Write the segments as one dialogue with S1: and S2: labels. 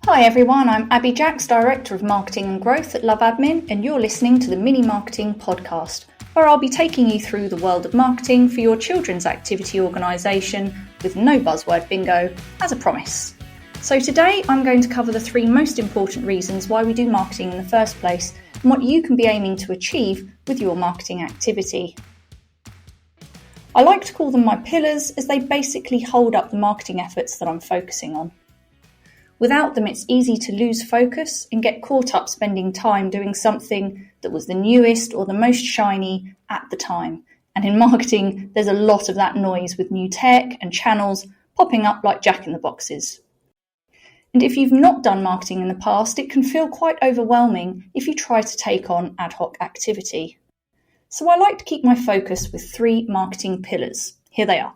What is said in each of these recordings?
S1: Hi everyone, I'm Abby Jacks, Director of Marketing and Growth at LoveAdmin, and you're listening to the Mini Marketing Podcast, where I'll be taking you through the world of marketing for your children's activity organisation with no buzzword bingo, as a promise. So today I'm going to cover the three most important reasons why we do marketing in the first place and what you can be aiming to achieve with your marketing activity. I like to call them my pillars as they basically hold up the marketing efforts that I'm focusing on. Without them, it's easy to lose focus and get caught up spending time doing something that was the newest or the most shiny at the time. And in marketing, there's a lot of that noise with new tech and channels popping up like jack-in-the-boxes. And if you've not done marketing in the past, it can feel quite overwhelming if you try to take on ad hoc activity. So I like to keep my focus with three marketing pillars. Here they are.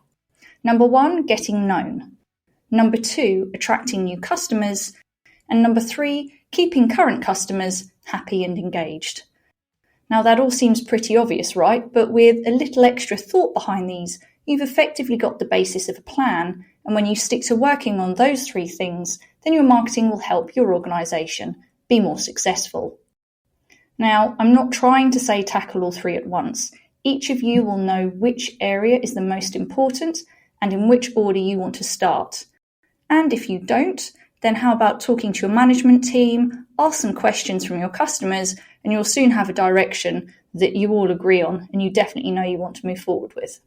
S1: Number one, getting known. Number two, attracting new customers. And number three, keeping current customers happy and engaged. Now that all seems pretty obvious, right? But with a little extra thought behind these, you've effectively got the basis of a plan. And when you stick to working on those three things, then your marketing will help your organisation be more successful. Now, I'm not trying to say tackle all three at once. Each of you will know which area is the most important and in which order you want to start. And if you don't, then how about talking to your management team, ask some questions from your customers, and you'll soon have a direction that you all agree on and you definitely know you want to move forward with.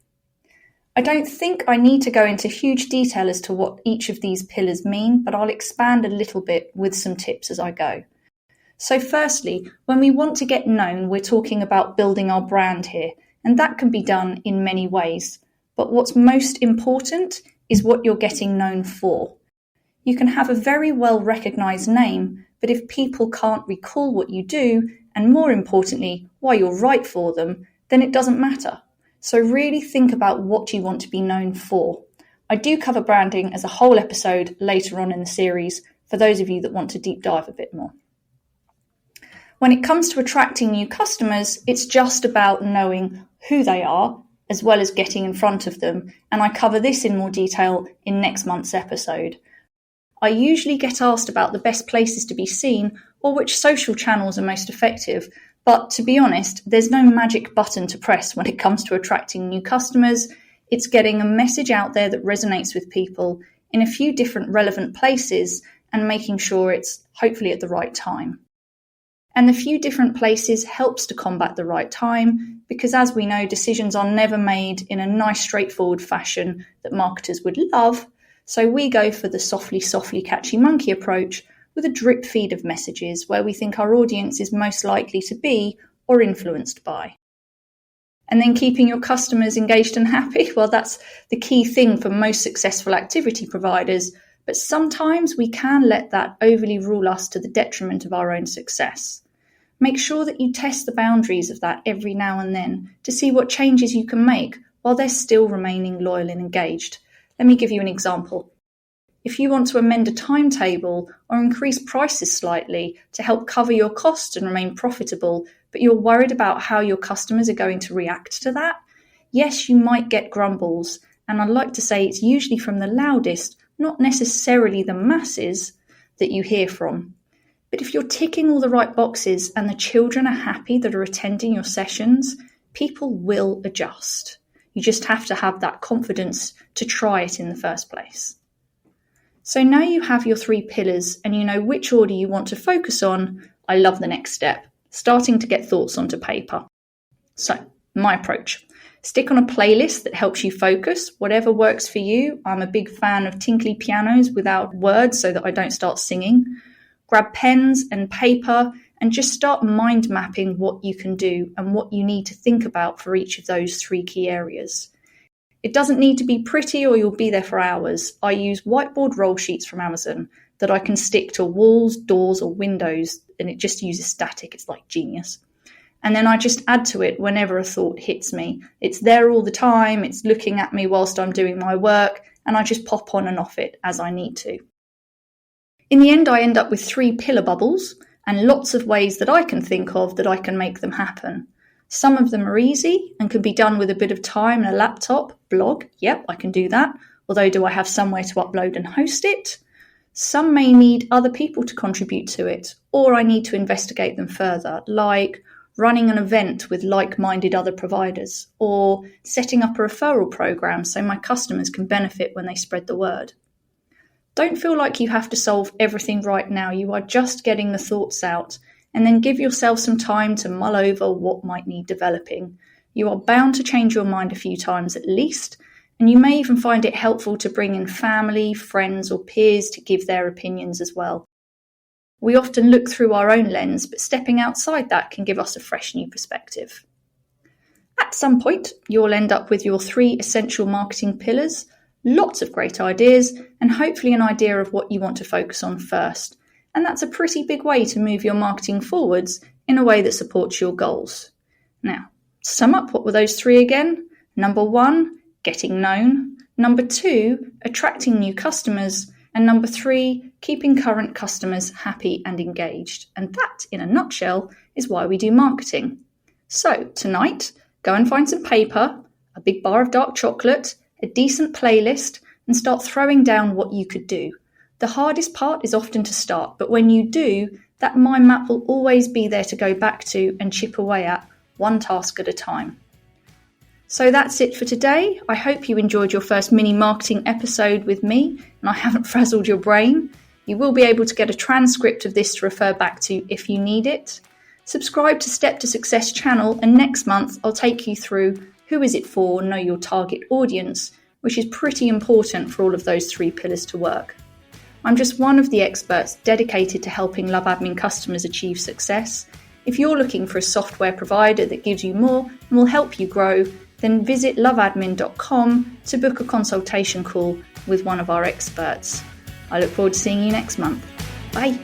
S1: I don't think I need to go into huge detail as to what each of these pillars mean, but I'll expand a little bit with some tips as I go. So firstly, when we want to get known, we're talking about building our brand here, and that can be done in many ways. But what's most important is what you're getting known for. You can have a very well recognised name, but if people can't recall what you do, and more importantly, why you're right for them, then it doesn't matter. So really think about what you want to be known for. I do cover branding as a whole episode later on in the series for those of you that want to deep dive a bit more. When it comes to attracting new customers, it's just about knowing who they are as well as getting in front of them, and I cover this in more detail in next month's episode. I usually get asked about the best places to be seen or which social channels are most effective, but to be honest, there's no magic button to press when it comes to attracting new customers. It's getting a message out there that resonates with people in a few different relevant places and making sure it's hopefully at the right time. And the few different places helps to combat the right time because, as we know, decisions are never made in a nice, straightforward fashion that marketers would love. So we go for the softly, catchy monkey approach with a drip feed of messages where we think our audience is most likely to be or influenced by. And then keeping your customers engaged and happy, well, that's the key thing for most successful activity providers. But sometimes we can let that overly rule us to the detriment of our own success. Make sure that you test the boundaries of that every now and then to see what changes you can make while they're still remaining loyal and engaged. Let me give you an example. If you want to amend a timetable or increase prices slightly to help cover your costs and remain profitable, but you're worried about how your customers are going to react to that, yes, you might get grumbles. And I'd like to say it's usually from the loudest, not necessarily the masses, that you hear from. But if you're ticking all the right boxes and the children are happy that are attending your sessions, people will adjust. You just have to have that confidence to try it in the first place. So now you have your three pillars and you know which order you want to focus on. I love the next step, starting to get thoughts onto paper. So my approach. Stick on a playlist that helps you focus, whatever works for you. I'm a big fan of tinkly pianos without words so that I don't start singing. Grab pens and paper and just start mind mapping what you can do and what you need to think about for each of those three key areas. It doesn't need to be pretty or you'll be there for hours. I use whiteboard roll sheets from Amazon that I can stick to walls, doors or windows, and it just uses static. It's like genius. And then I just add to it whenever a thought hits me. It's there all the time. It's looking at me whilst I'm doing my work, and I just pop on and off it as I need to. In the end, I end up with 3 pillar bubbles and lots of ways that I can think of that I can make them happen. Some of them are easy and can be done with a bit of time and a laptop. Blog, yep, I can do that. Although, do I have somewhere to upload and host it? Some may need other people to contribute to it, or I need to investigate them further, like running an event with like-minded other providers, or setting up a referral program so my customers can benefit when they spread the word. Don't feel like you have to solve everything right now. You are just getting the thoughts out, and then give yourself some time to mull over what might need developing. You are bound to change your mind a few times at least, and you may even find it helpful to bring in family, friends, or peers to give their opinions as well. We often look through our own lens, but stepping outside that can give us a fresh new perspective. At some point, you'll end up with your 3 essential marketing pillars, lots of great ideas, and hopefully an idea of what you want to focus on first. And that's a pretty big way to move your marketing forwards in a way that supports your goals. Now, to sum up, what were those 3 again? Number 1, getting known. Number 2, attracting new customers. And number 3, keeping current customers happy and engaged. And that, in a nutshell, is why we do marketing. So tonight, go and find some paper, a big bar of dark chocolate, a decent playlist, and start throwing down what you could do. The hardest part is often to start, but when you do, that mind map will always be there to go back to and chip away at, one task at a time. So that's it for today. I hope you enjoyed your first mini marketing episode with me and I haven't frazzled your brain. You will be able to get a transcript of this to refer back to if you need it. Subscribe to Step to Success channel, and next month I'll take you through who is it for, know your target audience, which is pretty important for all of those 3 pillars to work. I'm just one of the experts dedicated to helping LoveAdmin customers achieve success. If you're looking for a software provider that gives you more and will help you grow, then visit loveadmin.com to book a consultation call with one of our experts. I look forward to seeing you next month. Bye.